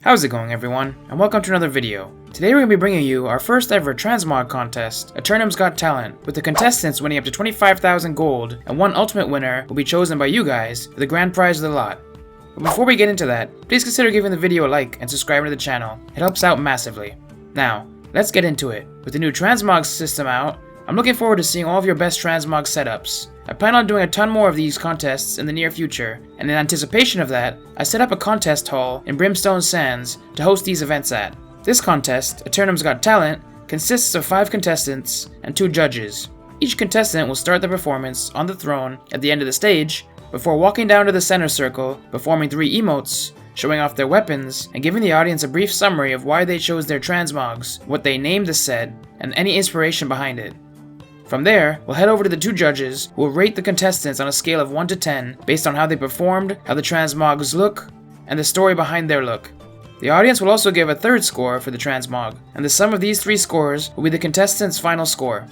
How's it going, everyone, and welcome to another video. Today we're going to be bringing you our first ever Transmog contest, Aeternum's Got Talent, with the contestants winning up to 25,000 gold, and one ultimate winner will be chosen by you guys for the grand prize of the lot. But before we get into that, please consider giving the video a like and subscribing to the channel. It helps out massively. Now, let's get into it. With the new Transmog system out, I'm looking forward to seeing all of your best Transmog setups. I plan on doing a ton more of these contests in the near future, and in anticipation of that, I set up a contest hall in Brimstone Sands to host these events at. This contest, Aeternum's Got Talent, consists of 5 contestants and 2 judges. Each contestant will start the performance on the throne at the end of the stage, before walking down to the center circle, performing 3 emotes, showing off their weapons, and giving the audience a brief summary of why they chose their transmogs, what they named the set, and any inspiration behind it. From there, we'll head over to the 2 judges who will rate the contestants on a scale of 1 to 10 based on how they performed, how the transmogs look, and the story behind their look. The audience will also give a 3rd score for the transmog, and the sum of these 3 scores will be the contestants' final score.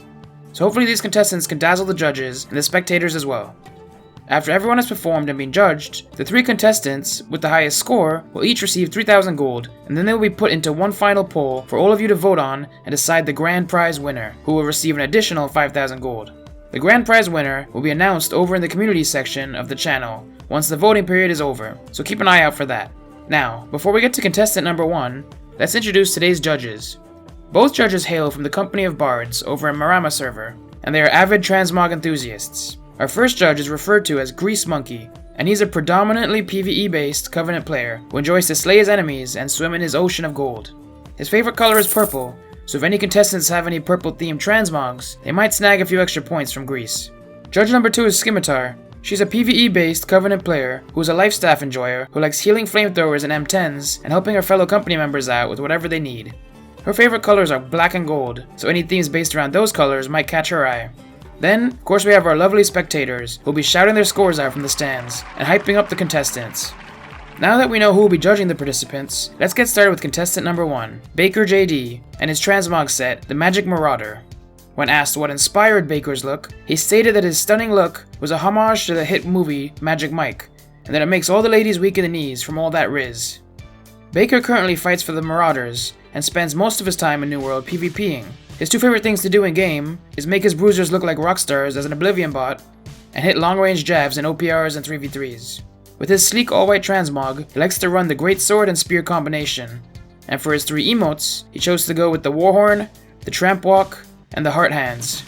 So hopefully these contestants can dazzle the judges and the spectators as well. After everyone has performed and been judged, the 3 contestants with the highest score will each receive 3,000 gold, and then they will be put into one final poll for all of you to vote on and decide the grand prize winner, who will receive an additional 5,000 gold. The grand prize winner will be announced over in the community section of the channel once the voting period is over, so keep an eye out for that. Now, before we get to contestant number 1, let's introduce today's judges. Both judges hail from the company of bards over in Marama server, and they are avid transmog enthusiasts. Our first judge is referred to as Grease Monkey, and he's a predominantly PvE-based Covenant player who enjoys to slay his enemies and swim in his ocean of gold. His favorite color is purple, so if any contestants have any purple-themed transmogs, they might snag a few extra points from Grease. Judge number 2 is Scimitar. She's a PvE-based Covenant player who is a life staff enjoyer who likes healing flamethrowers and M10s and helping her fellow company members out with whatever they need. Her favorite colors are black and gold, so any themes based around those colors might catch her eye. Then, of course, we have our lovely spectators, who will be shouting their scores out from the stands, and hyping up the contestants. Now that we know who will be judging the participants, let's get started with contestant number 1, Baker JD, and his transmog set, the Magic Marauder. When asked what inspired Baker's look, he stated that his stunning look was a homage to the hit movie Magic Mike, and that it makes all the ladies weak in the knees from all that riz. Baker currently fights for the Marauders, and spends most of his time in New World PvPing. His 2 favorite things to do in-game is make his bruisers look like rockstars as an Oblivion bot, and hit long-range jabs in OPRs and 3v3s. With his sleek all-white transmog, he likes to run the Great Sword and Spear combination, and for his 3 emotes, he chose to go with the Warhorn, the Tramp Walk, and the Heart Hands.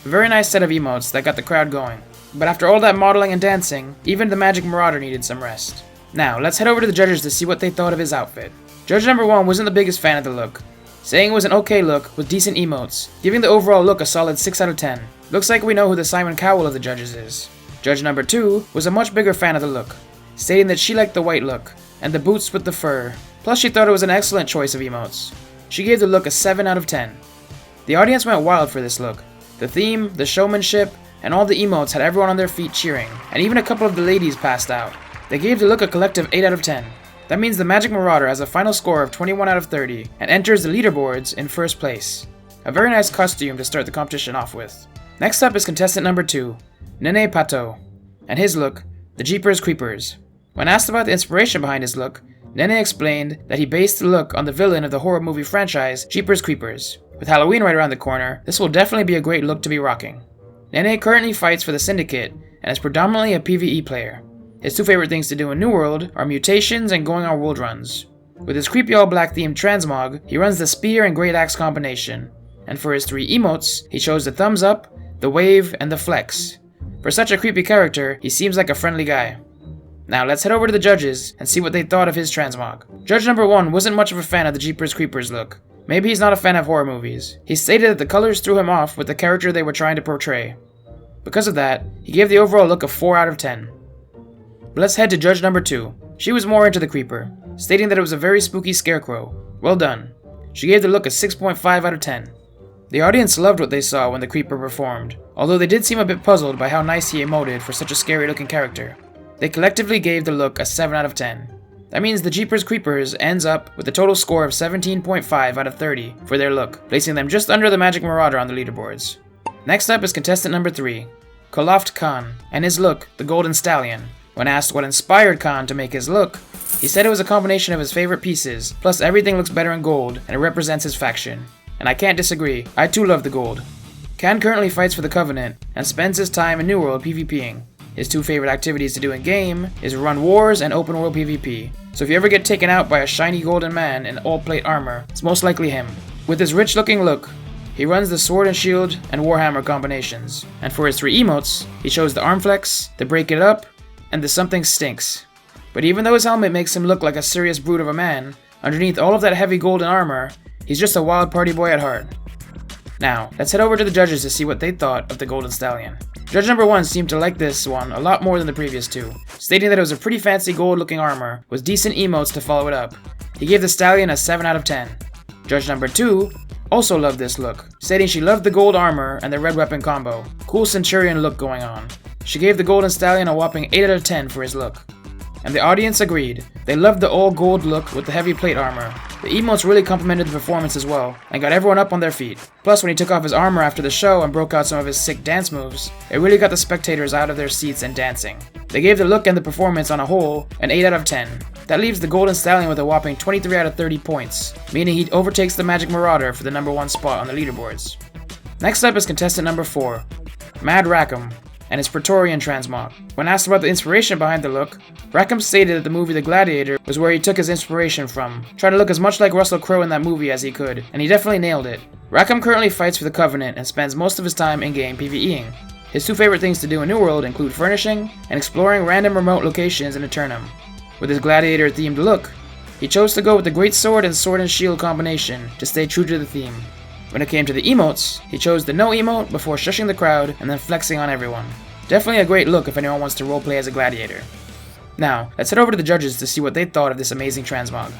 A very nice set of emotes that got the crowd going. But after all that modeling and dancing, even the Magic Marauder needed some rest. Now, let's head over to the judges to see what they thought of his outfit. Judge number 1 wasn't the biggest fan of the look, saying it was an okay look with decent emotes, giving the overall look a solid 6 out of 10. Looks like we know who the Simon Cowell of the judges is. Judge number 2 was a much bigger fan of the look, stating that she liked the white look, and the boots with the fur, plus she thought it was an excellent choice of emotes. She gave the look a 7 out of 10. The audience went wild for this look. The theme, the showmanship, and all the emotes had everyone on their feet cheering, and even a couple of the ladies passed out. They gave the look a collective 8 out of 10. That means the Magic Marauder has a final score of 21 out of 30 and enters the leaderboards in 1st place. A very nice costume to start the competition off with. Next up is contestant number 2, Nene Pato, and his look, the Jeepers Creepers. When asked about the inspiration behind his look, Nene explained that he based the look on the villain of the horror movie franchise, Jeepers Creepers. With Halloween right around the corner, this will definitely be a great look to be rocking. Nene currently fights for the Syndicate and is predominantly a PvE player. His 2 favorite things to do in New World are mutations and going on world runs. With his creepy all-black themed transmog, he runs the Spear and Great Axe combination, and for his 3 emotes, he chose the Thumbs Up, the Wave, and the Flex. For such a creepy character, he seems like a friendly guy. Now let's head over to the judges and see what they thought of his transmog. Judge number 1 wasn't much of a fan of the Jeepers Creepers look. Maybe he's not a fan of horror movies. He stated that the colors threw him off with the character they were trying to portray. Because of that, he gave the overall look a 4 out of 10. But let's head to judge number 2. She was more into the creeper, stating that it was a very spooky scarecrow. Well done. She gave the look a 6.5 out of 10. The audience loved what they saw when the creeper performed, although they did seem a bit puzzled by how nice he emoted for such a scary looking character. They collectively gave the look a 7 out of 10. That means the Jeepers Creepers ends up with a total score of 17.5 out of 30 for their look, placing them just under the Magic Marauder on the leaderboards. Next up is contestant number 3, Koloft Khan, and his look, the Golden Stallion. When asked what inspired Khan to make his look, He said it was a combination of his favorite pieces, plus everything looks better in gold and it represents his faction. And I can't disagree, I too love the gold. Can currently fights for the Covenant and spends his time in New World PvPing. His two favorite activities to do in game is run wars and open world PvP. So if you ever get taken out by a shiny golden man in all plate armor, it's most likely him. With his rich looking look, he runs the sword and shield and warhammer combinations. And for his 3 emotes, he chose the arm flex, the break it up, and the something stinks. But even though his helmet makes him look like a serious brute of a man, underneath all of that heavy golden armor, he's just a wild party boy at heart. Now, let's head over to the judges to see what they thought of the Golden Stallion. Judge number 1 seemed to like this one a lot more than the previous 2, stating that it was a pretty fancy gold looking armor with decent emotes to follow it up. He gave the Stallion a 7 out of 10. Judge number 2 also loved this look, stating she loved the gold armor and the red weapon combo. Cool Centurion look going on. She gave the Golden Stallion a whopping 8 out of 10 for his look. And the audience agreed. They loved the all gold look with the heavy plate armor. The emotes really complemented the performance as well, and got everyone up on their feet. Plus, when he took off his armor after the show and broke out some of his sick dance moves, it really got the spectators out of their seats and dancing. They gave the look and the performance on a whole an 8 out of 10. That leaves the Golden Stallion with a whopping 23 out of 30 points, meaning he overtakes the Magic Marauder for the number 1 spot on the leaderboards. Next up is contestant number 4, Mad Rackham, and his Praetorian Transmog. When asked about the inspiration behind the look, Rackham stated that the movie The Gladiator was where he took his inspiration from, trying to look as much like Russell Crowe in that movie as he could, and he definitely nailed it. Rackham currently fights for the Covenant and spends most of his time in-game PvEing. His 2 favorite things to do in New World include furnishing and exploring random remote locations in Aeternum. With his Gladiator-themed look, he chose to go with the Great Sword and Shield combination to stay true to the theme. When it came to the emotes, he chose the no emote before shushing the crowd and then flexing on everyone. Definitely a great look if anyone wants to roleplay as a gladiator. Now, let's head over to the judges to see what they thought of this amazing transmog.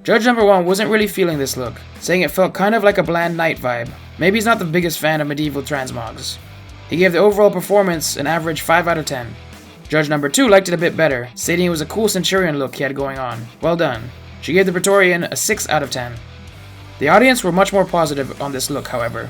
Judge number 1 wasn't really feeling this look, saying it felt kind of like a bland knight vibe. Maybe he's not the biggest fan of medieval transmogs. He gave the overall performance an average 5 out of 10. Judge number 2 liked it a bit better, stating it was a cool Centurion look he had going on. Well done. She gave the Praetorian a 6 out of 10. The audience were much more positive on this look, however.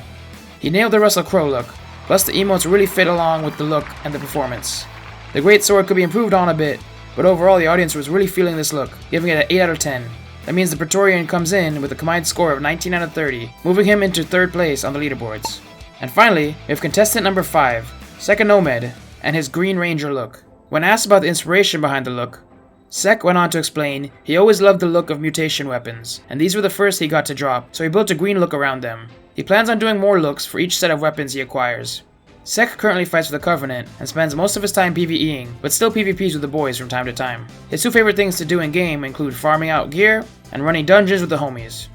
He nailed the Russell Crowe look, plus the emotes really fit along with the look and the performance. The Great Sword could be improved on a bit, but overall the audience was really feeling this look, giving it an 8 out of 10. That means the Praetorian comes in with a combined score of 19 out of 30, moving him into 3rd place on the leaderboards. And finally, we have contestant number 5, Second Nomad, and his Green Ranger look. When asked about the inspiration behind the look, Sek went on to explain he always loved the look of mutation weapons, and these were the first he got to drop, so he built a green look around them. He plans on doing more looks for each set of weapons he acquires. Sek currently fights for the Covenant and spends most of his time PvEing, but still PvPs with the boys from time to time. His 2 favorite things to do in game include farming out gear and running dungeons with the homies.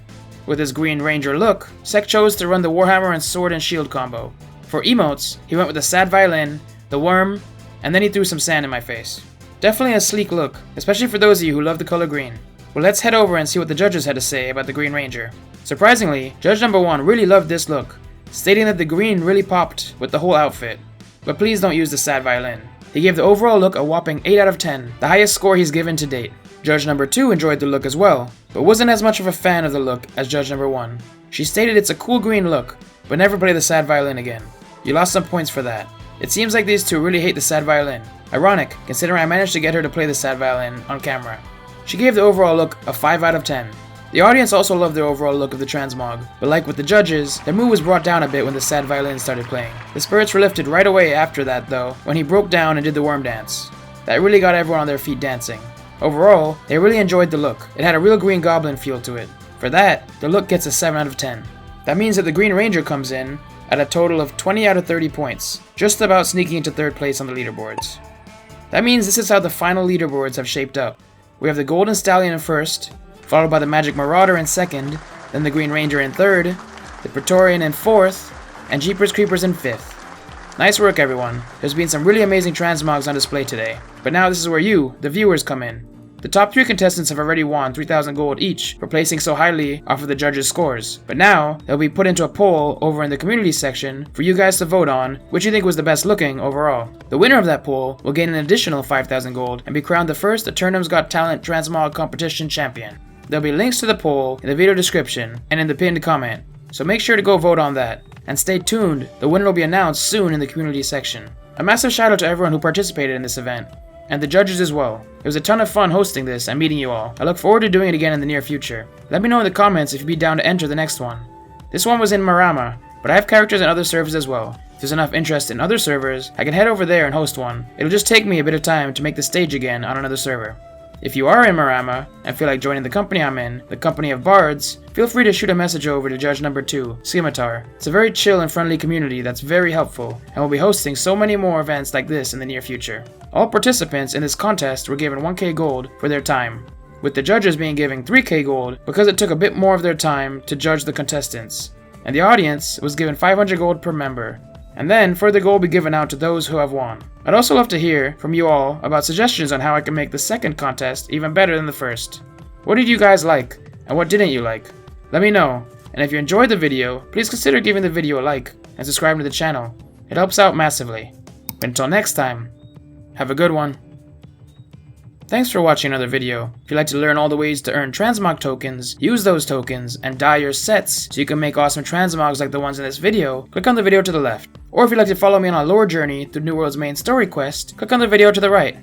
With his Green Ranger look, Sek chose to run the Warhammer and Sword and Shield combo. For emotes, he went with the sad violin, the worm, and then he threw some sand in my face. Definitely a sleek look, especially for those of you who love the color green. Well, let's head over and see what the judges had to say about the Green Ranger. Surprisingly, judge number 1 really loved this look, stating that the green really popped with the whole outfit. But please don't use the sad violin. He gave the overall look a whopping 8 out of 10, the highest score he's given to date. Judge number 2 enjoyed the look as well, but wasn't as much of a fan of the look as judge number 1. She stated it's a cool green look, but never play the sad violin again. You lost some points for that. It seems like these 2 really hate the sad violin. Ironic, considering I managed to get her to play the sad violin on camera. She gave the overall look a 5 out of 10. The audience also loved the overall look of the transmog, but like with the judges, their mood was brought down a bit when the sad violin started playing. The spirits were lifted right away after that though, when he broke down and did the worm dance. That really got everyone on their feet dancing. Overall, they really enjoyed the look. It had a real Green Goblin feel to it. For that, the look gets a 7 out of 10. That means that the Green Ranger comes in at a total of 20 out of 30 points, just about sneaking into 3rd place on the leaderboards. That means this is how the final leaderboards have shaped up. We have the Golden Stallion in 1st, followed by the Magic Marauder in 2nd, then the Green Ranger in 3rd, the Praetorian in 4th, and Jeepers Creepers in 5th. Nice work everyone, there's been some really amazing transmogs on display today, but now this is where you, the viewers, come in. The top 3 contestants have already won 3,000 gold each for placing so highly off of the judges' scores, but now they'll be put into a poll over in the community section for you guys to vote on which you think was the best looking overall. The winner of that poll will gain an additional 5,000 gold and be crowned the first Aeternum's Got Talent Transmog Competition Champion. There'll be links to the poll in the video description and in the pinned comment, so make sure to go vote on that. And stay tuned, the winner will be announced soon in the community section. A massive shout out to everyone who participated in this event. and the judges as well. It was a ton of fun hosting this and meeting you all. I look forward to doing it again in the near future. Let me know in the comments if you'd be down to enter the next one. This one was in Marama, but I have characters in other servers as well. If there's enough interest in other servers, I can head over there and host one. It'll just take me a bit of time to make the stage again on another server. If you are in Marama and feel like joining the company I'm in, the Company of Bards, feel free to shoot a message over to Judge Number 2, Scimitar. It's a very chill and friendly community that's very helpful, and we'll be hosting so many more events like this in the near future. All participants in this contest were given 1k gold for their time, with the judges being given 3k gold because it took a bit more of their time to judge the contestants, and the audience was given 500 gold per member. And then further gold will be given out to those who have won. I'd also love to hear from you all about suggestions on how I can make the second contest even better than the first. What did you guys like, and what didn't you like? Let me know, and if you enjoyed the video, please consider giving the video a like and subscribing to the channel. It helps out massively. But until next time, have a good one. Thanks for watching another video. If you'd like to learn all the ways to earn Transmog tokens, use those tokens, and dye your sets so you can make awesome Transmogs like the ones in this video, click on the video to the left. Or if you'd like to follow me on a lore journey through New World's main story quest, click on the video to the right.